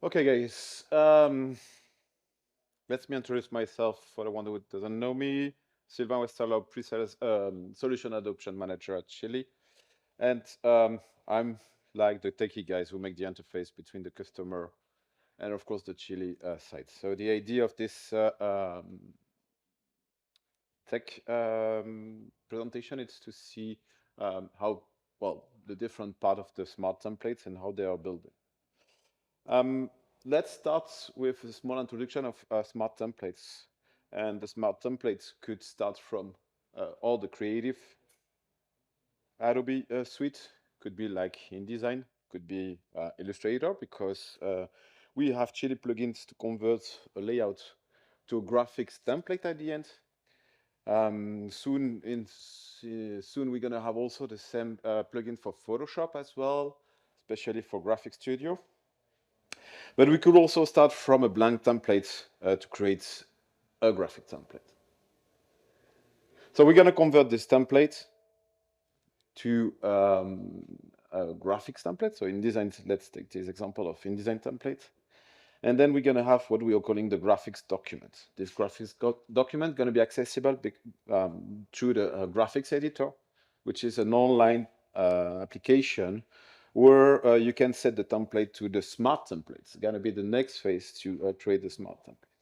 Okay, guys. Let me introduce myself for the one who doesn't know me. Sylvain Westerloppe, pre-sales solution adoption manager at Chile, and I'm like the techie guys who make the interface between the customer and, of course, the Chile side. So the idea of this tech presentation is to see how well the different part of the smart templates and how they are building. Let's start with a small introduction of smart templates. And the smart templates could start from all the creative Adobe Suite, could be like InDesign, could be Illustrator, because we have Chili plugins to convert a layout to a graphics template at the end. Soon we're gonna have also the same plugin for Photoshop as well, especially for Graphic Studio. But we could also start from a blank template to create a graphic template. So we're going to convert this template to a graphics template. So InDesign, let's take this example of InDesign template. And then we're going to have what we are calling the graphics document. This graphics document is going to be accessible through the graphics editor, which is an online application where you can set the template to the smart template. It's going to be the next phase to create the smart template.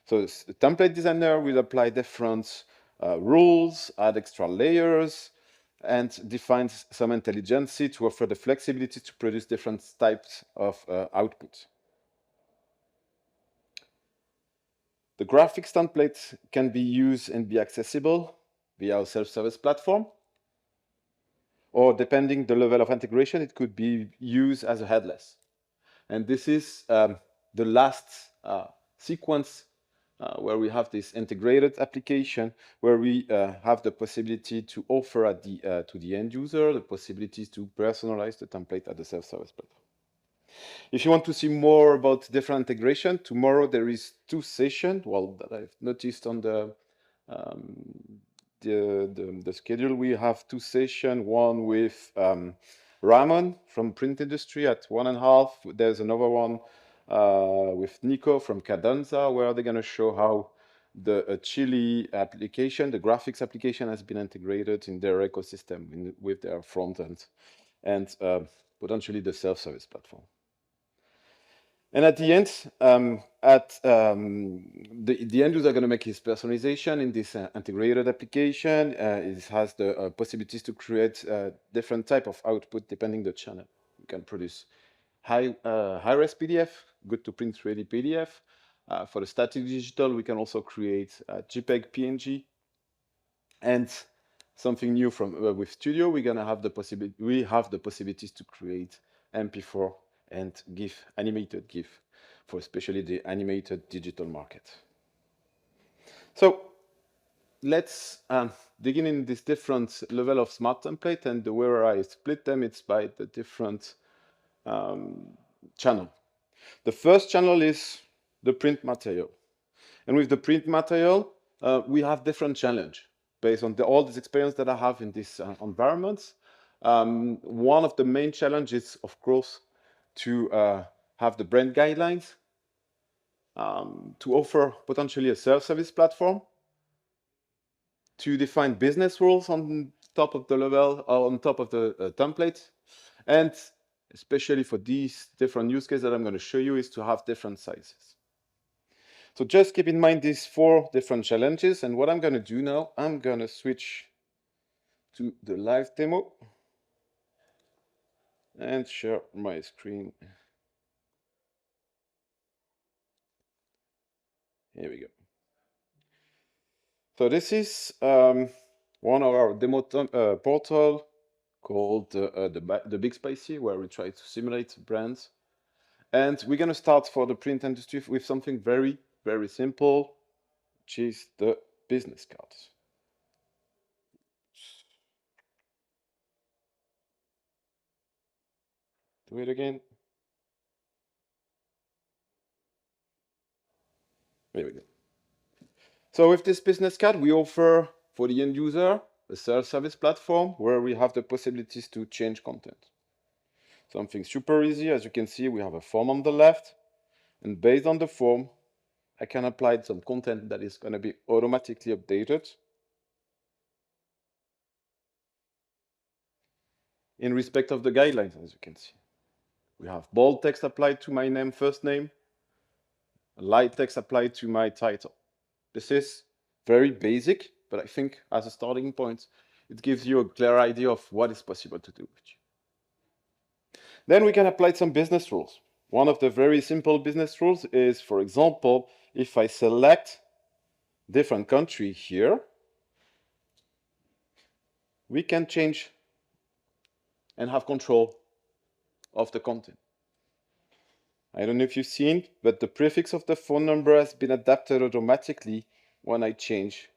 So the template designer will apply different rules, add extra layers, and define some intelligence to offer the flexibility to produce different types of output. The graphics template can be used and be accessible via a self-service platform, or depending the level of integration, it could be used as a headless. And this is the last sequence where we have this integrated application, where we have the possibility to offer to the end user the possibilities to personalize the template at the self-service platform. If you want to see more about different integration, tomorrow there is 2 sessions, well, that I've noticed on the schedule. We have 2 sessions, one with Ramon from print industry at 1.5. There's another one with Nico from Cadenza, where they're going to show how the Chile application, the graphics application, has been integrated in their ecosystem with their front end and potentially the self-service platform. And at the end, the end user are going to make his personalization in this integrated application. It has the possibilities to create different type of output depending the channel. You can produce high-res PDF, good to print ready PDF. For the static digital, we can also create JPEG, PNG, and something new from with Studio. We're gonna have the possibility. We have the possibilities to create MP4 and GIF, animated GIF, for especially the animated digital market. So let's dig in this different level of smart template, and the way I split them, it's by the different channel. The first channel is the print material. And with the print material, we have different challenge based on all this experience that I have in these environments. One of the main challenges, of course, to have the brand guidelines, to offer potentially a self-service platform, to define business rules on top of the level, or on top of the template, and especially for these different use cases that I'm going to show you, is to have different sizes. So just keep in mind these 4 different challenges, and what I'm going to do now, I'm going to switch to the live demo and share my screen. Here we go. So this is one of our demo portal called the Big Spicy, where we try to simulate brands. And we're going to start for the print industry with something very, very simple, which is the business cards. Do it again. There we go. So with this business card, we offer for the end user a self-service platform where we have the possibilities to change content. Something super easy. As you can see, we have a form on the left. And based on the form, I can apply some content that is going to be automatically updated in respect of the guidelines, as you can see. We have bold text applied to my name, first name, light text applied to my title. This is very basic, but I think as a starting point, it gives you a clear idea of what is possible to do with you. Then we can apply some business rules. One of the very simple business rules is, for example, if I select different country here, we can change and have control of the content. I don't know if you've seen, but the prefix of the phone number has been adapted automatically when I change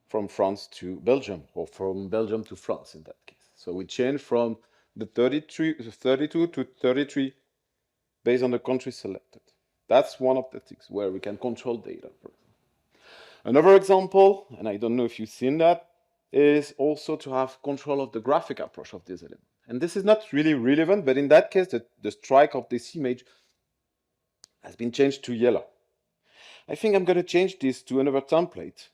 from France to Belgium, or from Belgium to France in that case. So we change from the 32 to 33 based on the country selected. That's one of the things where we can control data. Another example, and I don't know if you've seen that, is also to have control of the graphic approach of this element. And this is not really relevant, but in that case, the strike of this image has been changed to yellow. I think I'm going to change this to another template.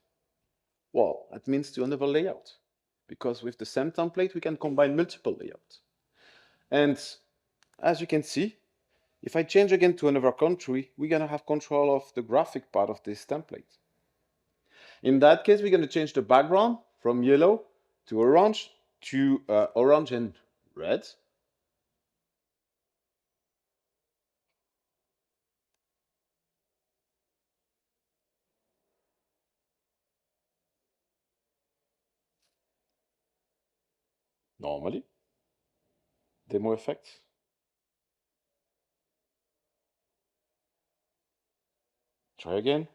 Well, that means to another layout, because with the same template, we can combine multiple layouts. And as you can see, if I change again to another country, we're going to have control of the graphic part of this template. In that case, we're going to change the background from yellow to orange and red. Normally. Demo effect. Try again.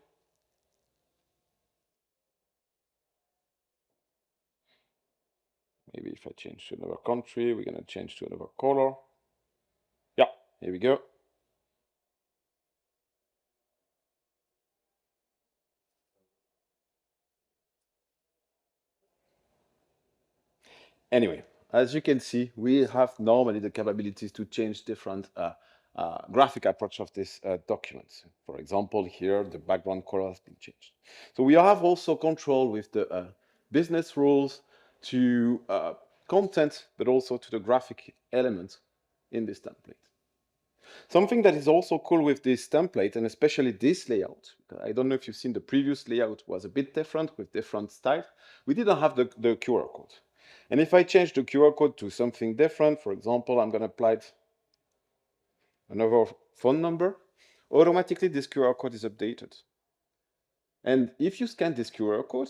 Maybe if I change to another country, we're going to change to another color. Yeah, here we go. Anyway, as you can see, we have normally the capabilities to change different graphic approach of this document. For example, here, the background color has been changed. So we have also control with the business rules to content, but also to the graphic element in this template. Something that is also cool with this template, and especially this layout, I don't know if you've seen the previous layout was a bit different with different styles. We didn't have the QR code. And if I change the QR code to something different, for example, I'm going to apply another phone number, automatically this QR code is updated. And if you scan this QR code,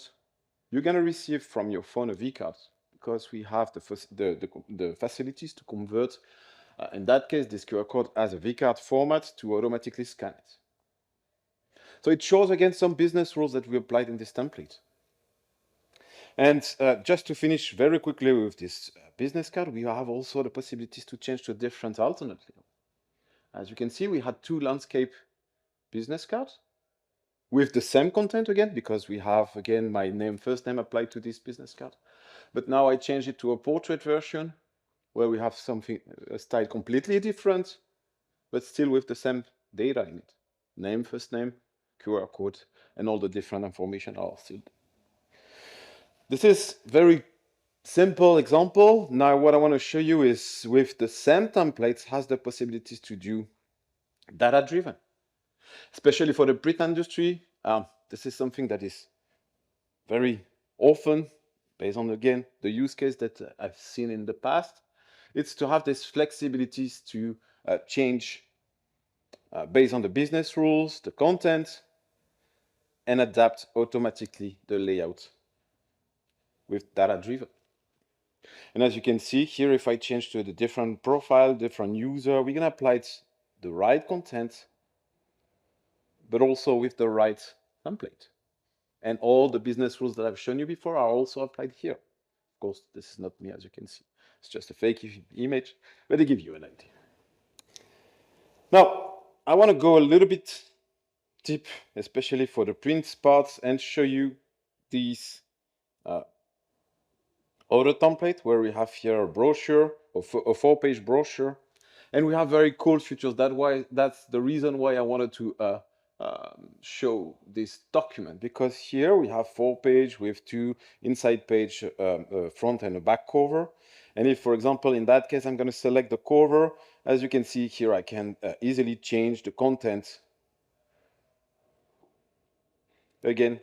you're going to receive from your phone a vCard, because we have the facilities to convert, in that case, this QR code as a vCard format to automatically scan it. So it shows again some business rules that we applied in this template. And just to finish very quickly with this business card, we have also the possibilities to change to different alternate layout. As you can see, we had two landscape business cards with the same content again, because we have, again, my name, first name applied to this business card. But now I change it to a portrait version where we have something, a style completely different, but still with the same data in it. Name, first name, QR code, and all the different information are still there. This is very simple example. Now what I want to show you is with the same templates has the possibilities to do data-driven. Especially for the print industry, this is something that is very often, based on, again, the use case that I've seen in the past. It's to have these flexibilities to change based on the business rules, the content, and adapt automatically the layout with data-driven. And as you can see here, if I change to the different profile, different user, we're going to apply the right content, but also with the right template. And all the business rules that I've shown you before are also applied here. Of course, this is not me, as you can see. It's just a fake image, but they give you an idea. Now, I want to go a little bit deep, especially for the print parts, and show you these other template where we have here a brochure, a 4-page brochure, And we have very cool features. That's the reason why I wanted to show this document, because here we have 4 pages with 2 inside page, front and a back cover. And if, for example, in that case, I'm going to select the cover, as you can see here, I can easily change the content again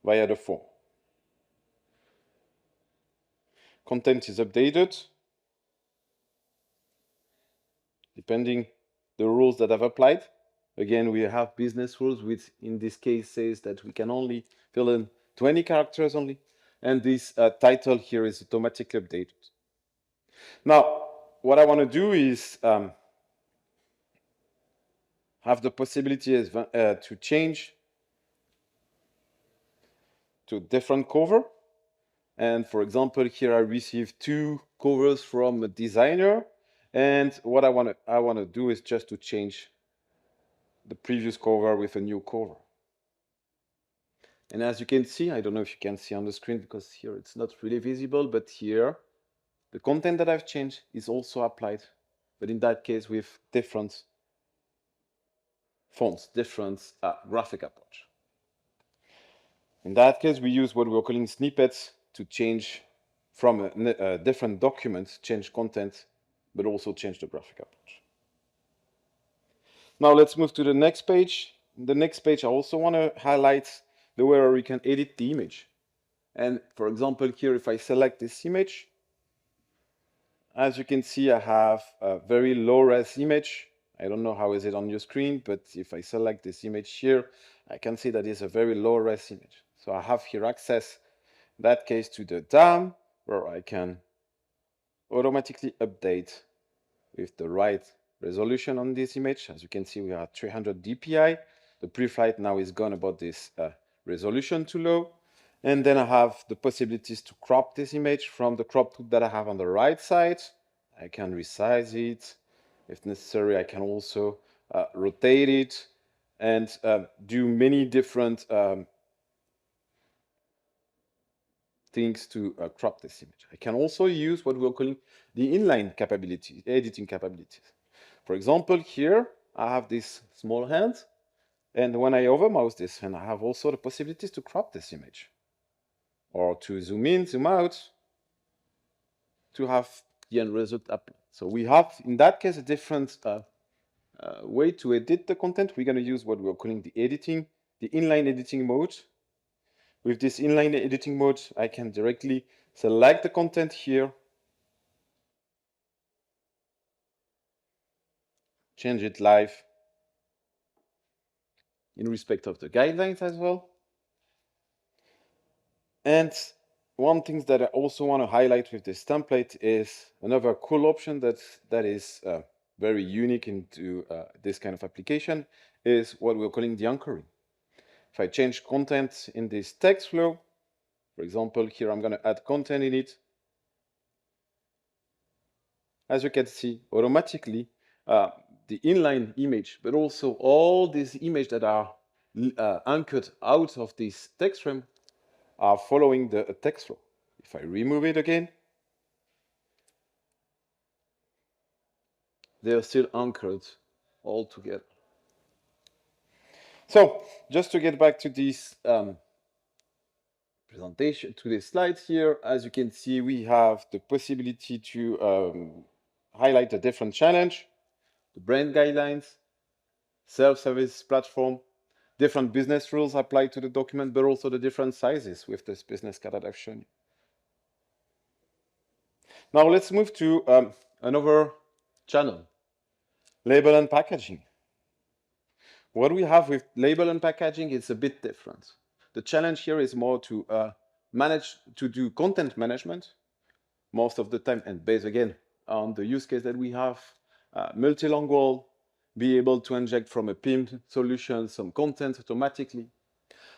via the form. Content is updated depending the rules that I've applied. Again, we have business rules, which in this case says that we can only fill in 20 characters only. And this title here is automatically updated. Now, what I want to do is have the possibility to change to different cover. And for example, here I received 2 covers from a designer. And what I want to do is just to change the previous cover with a new cover. And as you can see, I don't know if you can see on the screen because here it's not really visible, but here the content that I've changed is also applied, but in that case with different fonts, different graphic approach. In that case, we use what we're calling snippets to change from a different document, change content, but also change the graphic approach. Now let's move to the next page. The next page, I also want to highlight the way where we can edit the image. And for example, here, if I select this image, as you can see, I have a very low-res image. I don't know how is it on your screen, but if I select this image here, I can see that it's a very low-res image. So I have here access, in that case, to the DAM, where I can automatically update with the right resolution on this image. As you can see, we are 300 dpi. The pre-flight now is gone about this resolution too low. And then I have the possibilities to crop this image from the crop tool that I have on the right side. I can resize it. If necessary, I can also rotate it and do many different things to crop this image. I can also use what we're calling the inline capability, editing capabilities. For example, here I have this small hand, and when I overmouse this hand, I have also the possibilities to crop this image, or to zoom in, zoom out, to have the end result up. So we have, in that case, a different way to edit the content. We're going to use what we're calling the inline editing mode. With this inline editing mode, I can directly select the content here, change it live in respect of the guidelines as well. And one thing that I also want to highlight with this template is another cool option that is very unique into this kind of application is what we're calling the anchoring. If I change content in this text flow, for example, here I'm going to add content in it. As you can see, automatically, the inline image, but also all these images that are anchored out of this text frame are following the text flow. If I remove it again, they are still anchored all together. So just to get back to this presentation, to this slide here, as you can see, we have the possibility to highlight a different challenge, the brand guidelines, self-service platform, different business rules applied to the document, but also the different sizes with this business card that I've shown you. Now let's move to another channel, label and packaging. What we have with label and packaging is a bit different. The challenge here is more to do content management most of the time, and based again on the use case that we have, multilingual, be able to inject from a PIM solution some content automatically,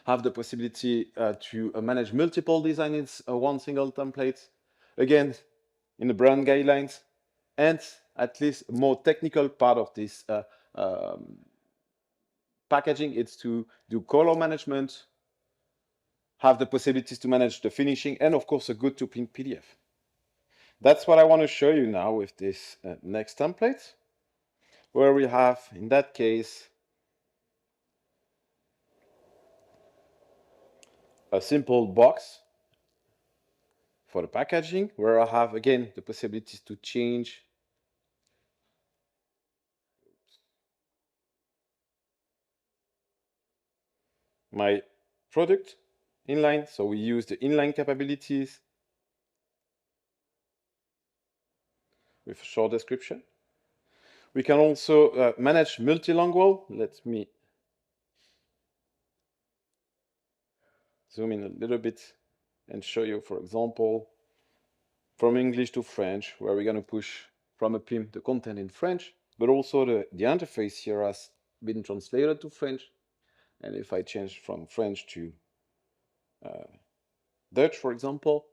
have the possibility to manage multiple designs in one single template, again, in the brand guidelines, and at least more technical part of this packaging, it's to do color management, have the possibilities to manage the finishing, and of course a good to print PDF. That's what I want to show you now with this next template. where we have, in that case, a simple box for the packaging, where I have, again, the possibilities to change my product inline. So we use the inline capabilities with a short description. We can also manage multilingual. Let me zoom in a little bit and show you, for example, from English to French, where we're going to push from a PIM the content in French, but also the interface here has been translated to French. And if I change from French to Dutch, for example,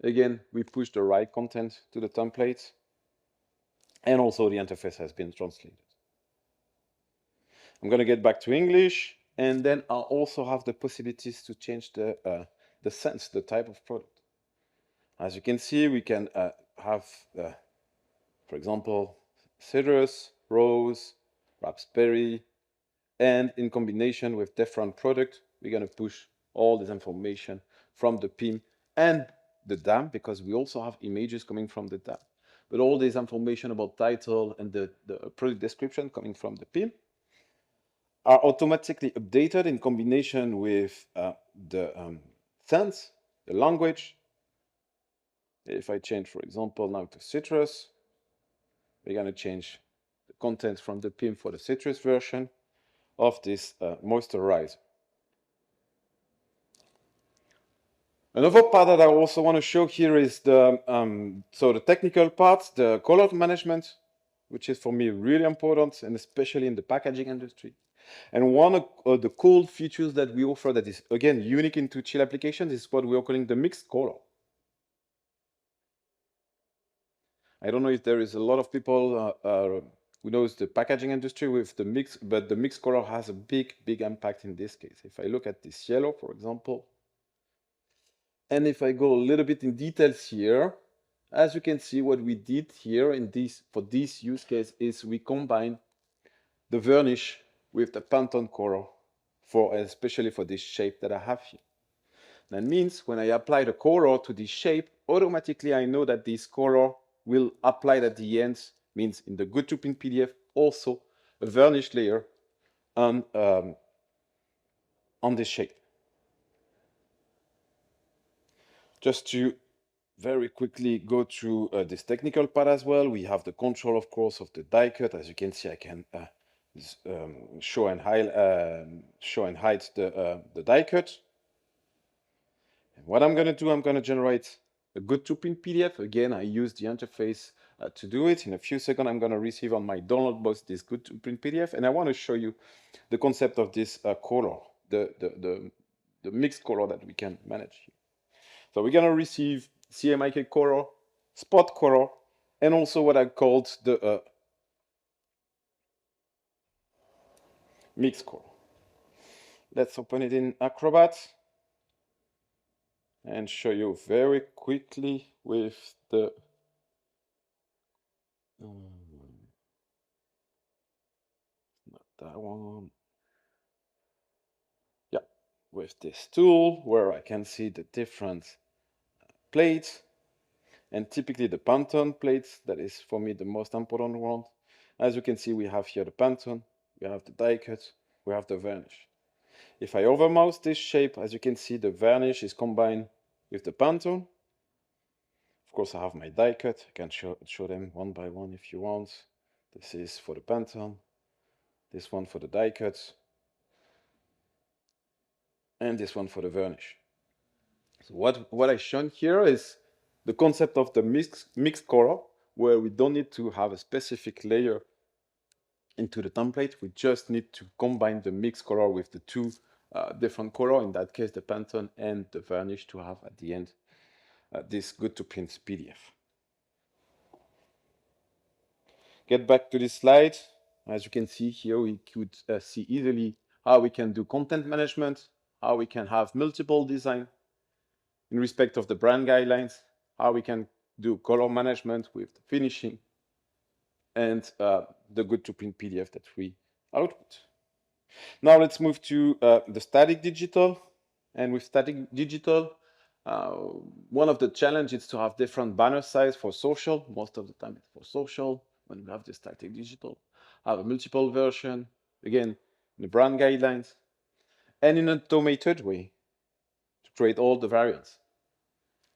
again, we push the right content to the template, and also the interface has been translated. I'm going to get back to English, and then I'll also have the possibilities to change the sense, the type of product. As you can see, we can have, for example, citrus, rose, raspberry, and in combination with different products, we're going to push all this information from the PIM and the DAM, because we also have images coming from the DAM. But all this information about title and the product description coming from the PIM are automatically updated in combination with the sense, the language. If I change, for example, now to citrus, we're going to change the content from the PIM for the citrus version of this moisturizer. Another part that I also want to show here is the technical part, the color management, which is for me really important, and especially in the packaging industry. And one of the cool features that we offer that is, again, unique into chill applications is what we are calling the mixed color. I don't know if there is a lot of people who knows the packaging industry with the mix, but the mixed color has a big impact in this case. If I look at this yellow, for example, and if I go a little bit in details here, as you can see, what we did here for this use case is we combine the varnish with the Pantone color, especially for this shape that I have here. That means when I apply the color to this shape, automatically I know that this color will apply at the end, means in the good to print PDF, also a varnish layer on this shape. Just to very quickly go through this technical part as well, we have the control, of course, of the die cut. As you can see, I can show and hide the die cut. And what I'm going to do, I'm going to generate a good to print PDF. Again, I use the interface to do it. In a few seconds, I'm going to receive on my download box this good to print PDF, and I want to show you the concept of this color, the mixed color that we can manage here. So we're going to receive CMYK color, spot color, and also what I called the mixed color. Let's open it in Acrobat and show you very quickly with the not that one. Yeah, with this tool where I can see the different plates, and typically the Pantone plates, that is for me the most important one. As you can see, we have here the Pantone, we have the die cut, we have the varnish. If I overmouse this shape, as you can see, the varnish is combined with the Pantone. Of course, I have my die cut. I can show them one by one if you want. This is for the Pantone, this one for the die cut, and this one for the varnish. So what I've shown here is the concept of the mixed color, where we don't need to have a specific layer into the template. We just need to combine the mixed color with the two different color, in that case the Pantone and the varnish, to have at the end this good to print PDF. Get back to this slide. As you can see here, we could see easily how we can do content management, how we can have multiple design in respect of the brand guidelines, how we can do color management with the finishing, and the good to print PDF that we output. Now let's move to the static digital. And with static digital, one of the challenges is to have different banner size for social. Most of the time it's for social. When we have the static digital, have a multiple version, again, in the brand guidelines, and in an automated way to create all the variants,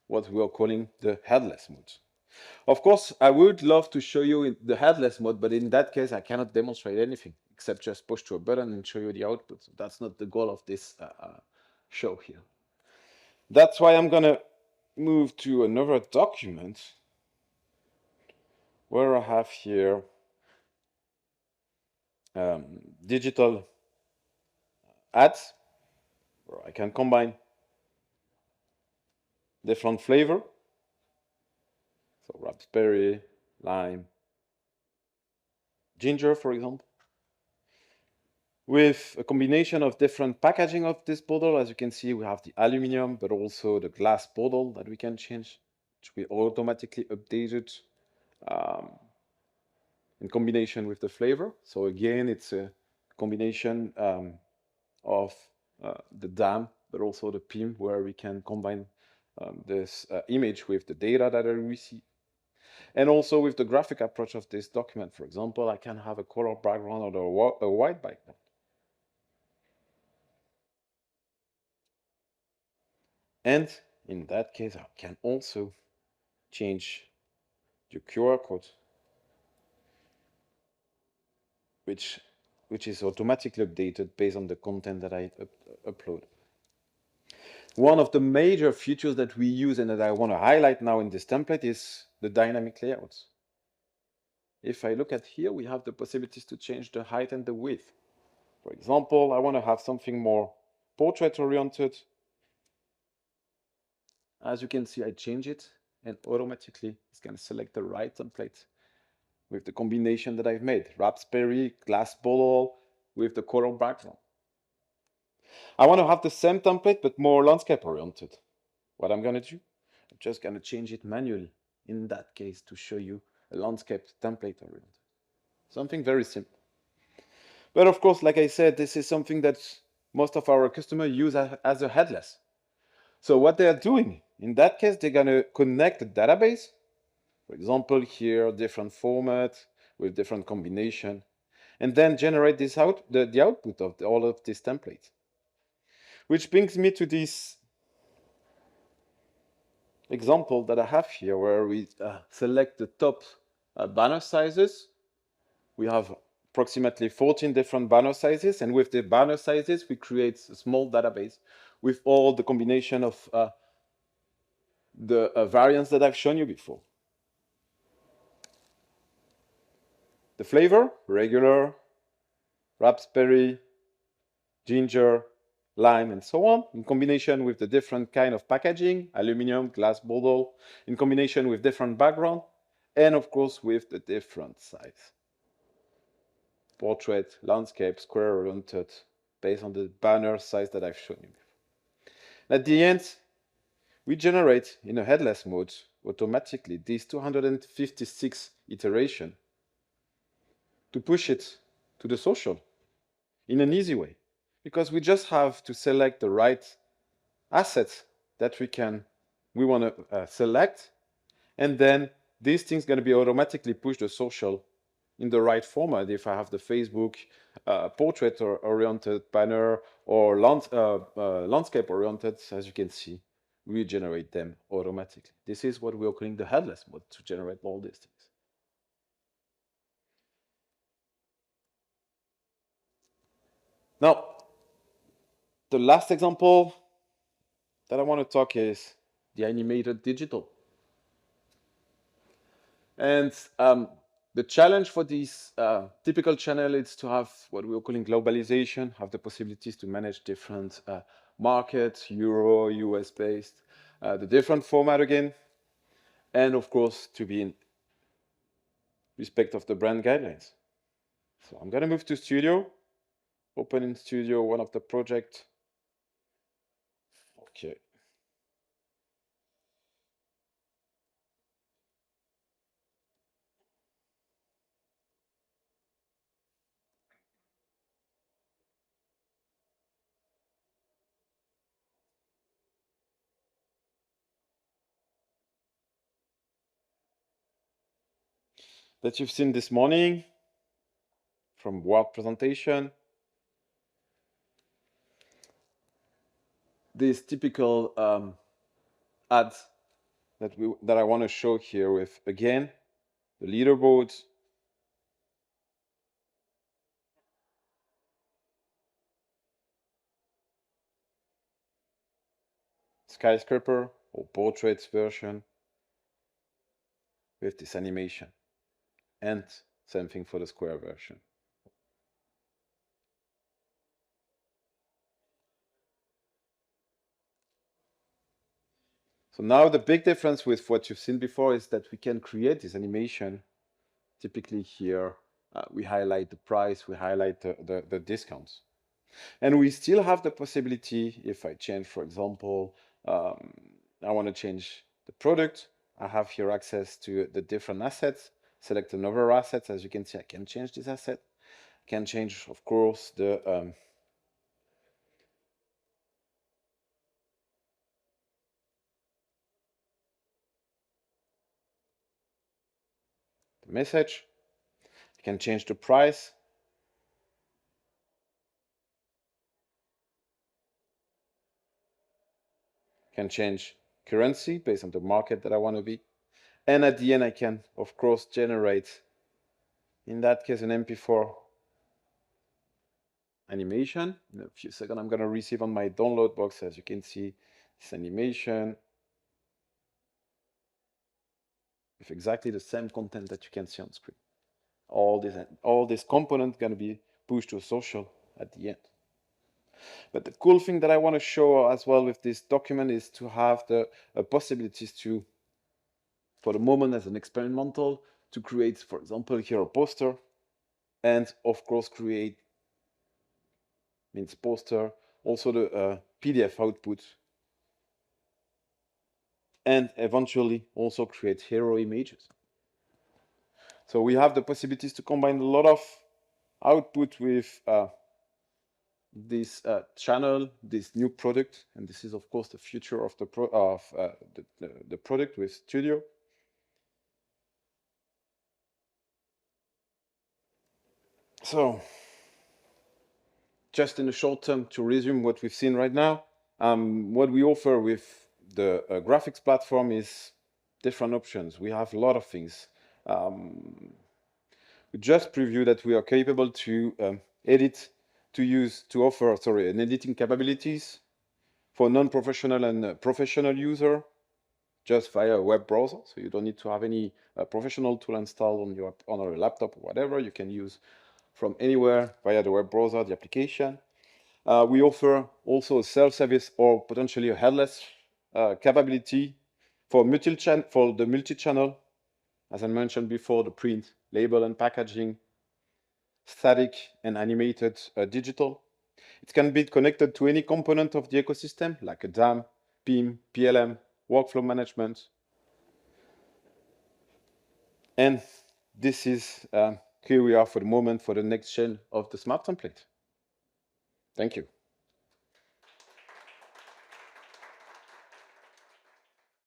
what we are calling the headless mode. Of course, I would love to show you in the headless mode, but in that case, I cannot demonstrate anything except just push to a button and show you the output. So that's not the goal of this show here. That's why I'm gonna move to another document where I have here digital ads, where I can combine different flavor. So raspberry, lime, ginger, for example, with a combination of different packaging of this bottle. As you can see, we have the aluminum, but also the glass bottle that we can change, which will automatically updated in combination with the flavor. So again, it's a combination of the DAM, but also the PIM, where we can combine this image with the data that I receive. And also with the graphic approach of this document, for example, I can have a color background or a white background. And in that case, I can also change the QR code, which is automatically updated based on the content that I upload. One of the major features that we use and that I want to highlight now in this template is the dynamic layouts. If I look at here, we have the possibilities to change the height and the width. For example, I want to have something more portrait-oriented. As you can see, I change it, and automatically it's going to select the right template with the combination that I've made. Raspberry, glass bottle, with the color background. I want to have the same template, but more landscape-oriented. What I'm going to do, I'm just going to change it manually, in that case, to show you a landscape template-oriented. Something very simple. But of course, like I said, this is something that most of our customers use as a headless. So what they are doing, in that case, they're going to connect the database. For example, here, different format with different combination, and then generate this the output of all of these templates. Which brings me to this example that I have here, where we select the top banner sizes. We have approximately 14 different banner sizes, and with the banner sizes, we create a small database with all the combination of the variants that I've shown you before. The flavor, regular, raspberry, ginger, lime, and so on, in combination with the different kind of packaging, aluminum, glass bottle, in combination with different background, and of course with the different size. Portrait, landscape, square-oriented, based on the banner size that I've shown you before. At the end, we generate in a headless mode automatically these 256 iterations to push it to the social in an easy way, because we just have to select the right assets that we want to select, and then these things going to be automatically pushed to social in the right format. If I have the Facebook portrait oriented banner or landscape oriented, as you can see, we generate them automatically. This is what we are calling the headless mode, to generate all these things. Now, the last example that I want to talk is the animated digital. And the challenge for this typical channel is to have what we're calling globalization, have the possibilities to manage different markets, Euro, US based, the different format again, and of course to be in respect of the brand guidelines. So I'm going to move to Studio, open in Studio one of the projects. Okay. that you've seen this morning from Word presentation. These typical ads that I want to show here with, again, the leaderboards, skyscraper or portraits version with this animation, and same thing for the square version. So now the big difference with what you've seen before is that we can create this animation. Typically here, we highlight the price, we highlight the discounts. And we still have the possibility, if I change, for example, I want to change the product, I have here access to the different assets, select another asset. As you can see, I can change this asset. I can change, of course, the message. I can change the price. I can change currency based on the market that I want to be. And at the end, I can, of course, generate, in that case, an MP4 animation. In a few seconds, I'm going to receive on my download box, as you can see, this animation with exactly the same content that you can see on screen. All this component going to be pushed to social at the end. But the cool thing that I want to show as well with this document is to have the possibilities to, for the moment as an experimental, to create, for example, here a poster, and of course create, means poster, also the PDF output, and eventually also create hero images. So we have the possibilities to combine a lot of output with this channel, this new product, and this is of course the future of the product with Studio. So, just in the short term, to resume what we've seen right now, what we offer with the graphics platform is different options. We have a lot of things. We just preview that we are capable to edit, to offer an editing capabilities for non-professional and professional user, just via a web browser. So you don't need to have any professional tool installed on your laptop or whatever. You can use from anywhere via the web browser, the application. We offer also a self-service or potentially a headless capability for the multi-channel, as I mentioned before, the print, label and packaging, static and animated digital. It can be connected to any component of the ecosystem, like a DAM, PIM, PLM, workflow management. And this is here we are for the moment for the next gen of the smart template. Thank you.